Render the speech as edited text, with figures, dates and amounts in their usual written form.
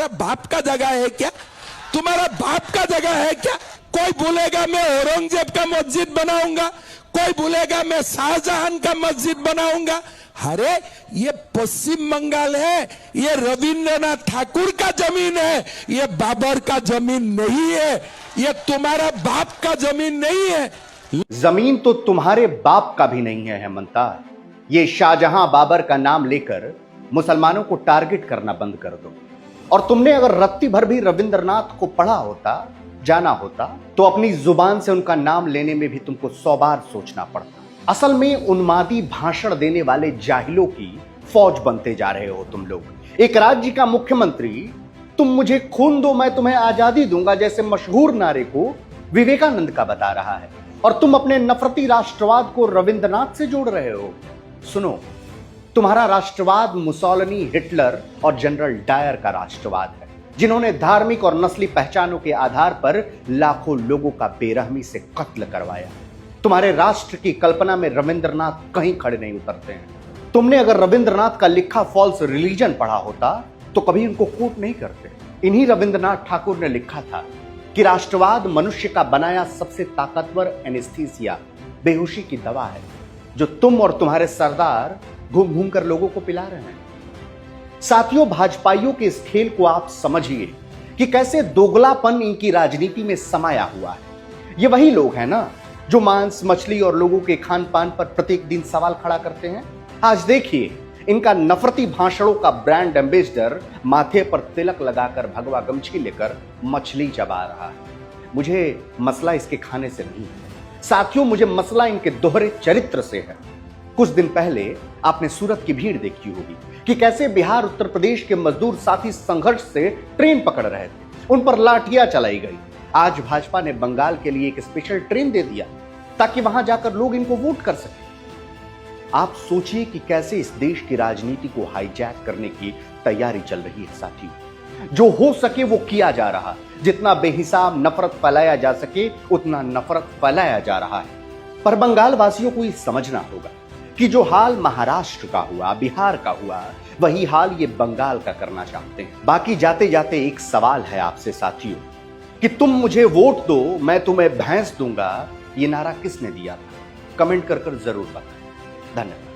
तुम्हारा बाप का जगह है क्या? तुम्हारा बाप का जगह है क्या? कोई बोलेगा मैं औरंगजेब का मस्जिद बनाऊंगा, कोई बोलेगा मैं शाहजहां का मस्जिद बनाऊंगा। अरे ये पश्चिम बंगाल है, ये रविंद्रनाथ ठाकुर का जमीन है, ये बाबर का जमीन नहीं है, ये तुम्हारा बाप का जमीन नहीं है। जमीन तो तुम्हारे बाप का भी नहीं है हेमंता। ये शाहजहां बाबर का नाम लेकर मुसलमानों को टारगेट करना बंद कर दो। और तुमने अगर रत्ती भर भी रविंद्रनाथ को पढ़ा होता, जाना होता, तो अपनी जुबान से उनका नाम लेने में भी तुमको 100 बार सोचना पड़ता। असल में उन्मादी भाषण देने वाले जाहिलों की फौज बनते जा रहे हो तुम लोग। एक राज्य का मुख्यमंत्री तुम मुझे खून दो मैं तुम्हें आजादी दूंगा जैसे मशहूर नारे को विवेकानंद का बता रहा है, और तुम अपने नफरती राष्ट्रवाद को रविंद्रनाथ से जोड़ रहे हो। सुनो, तुम्हारा राष्ट्रवाद मुसोलिनी, हिटलर और जनरल डायर का राष्ट्रवाद है, जिन्होंने धार्मिक और नस्ली पहचानों के आधार पर लाखों लोगों का बेरहमी से कत्ल करवाया। तुम्हारे राष्ट्र की कल्पना में रविंद्रनाथ कहीं खड़े नहीं उतरते हैं। तुमने अगर रविंद्रनाथ का लिखा फॉल्स रिलीजन पढ़ा होता तो कभी इनको कोट नहीं करते। इन्हीं रविंद्रनाथ ठाकुर ने लिखा था कि राष्ट्रवाद मनुष्य का बनाया सबसे ताकतवर एनेस्थीसिया, बेहोशी की दवा है, जो तुम और तुम्हारे सरदार घूम घूम कर लोगों को पिला रहे हैं। साथियों, भाजपाइयों के इस खेल को आप समझिए कि कैसे दोगलापन इनकी राजनीति में समाया हुआ है। ये वही लोग हैं ना जो मांस, मछली और लोगों के खान पान पर प्रत्येक दिन सवाल खड़ा करते हैं। आज देखिए, इनका नफरती भाषणों का ब्रांड एम्बेसडर माथे पर तिलक लगाकर भगवा गमछी लेकर मछली चबा रहा है। मुझे मसला इसके खाने से नहीं है साथियों, मुझे मसला इनके दोहरे चरित्र से है। कुछ दिन पहले आपने सूरत की भीड़ देखी होगी कि कैसे बिहार, उत्तर प्रदेश के मजदूर साथी संघर्ष से ट्रेन पकड़ रहे थे, उन पर लाठियां चलाई गई। आज भाजपा ने बंगाल के लिए एक स्पेशल ट्रेन दे दिया ताकि वहां जाकर लोग इनको वोट कर सकें। आप सोचिए कि कैसे इस देश की राजनीति को हाईजैक करने की तैयारी चल रही है साथियों। जो हो सके वो किया जा रहा, जितना बेहिसाब नफरत फैलाया जा सके उतना नफरत फैलाया जा रहा है। पर बंगाल वासियों को ये समझना होगा कि जो हाल महाराष्ट्र का हुआ, बिहार का हुआ, वही हाल ये बंगाल का करना चाहते हैं। बाकी जाते जाते एक सवाल है आपसे साथियों कि तुम मुझे वोट दो मैं तुम्हें भैंस दूंगा, ये नारा किसने दिया था? कमेंट कर जरूर बताएं। धन्यवाद।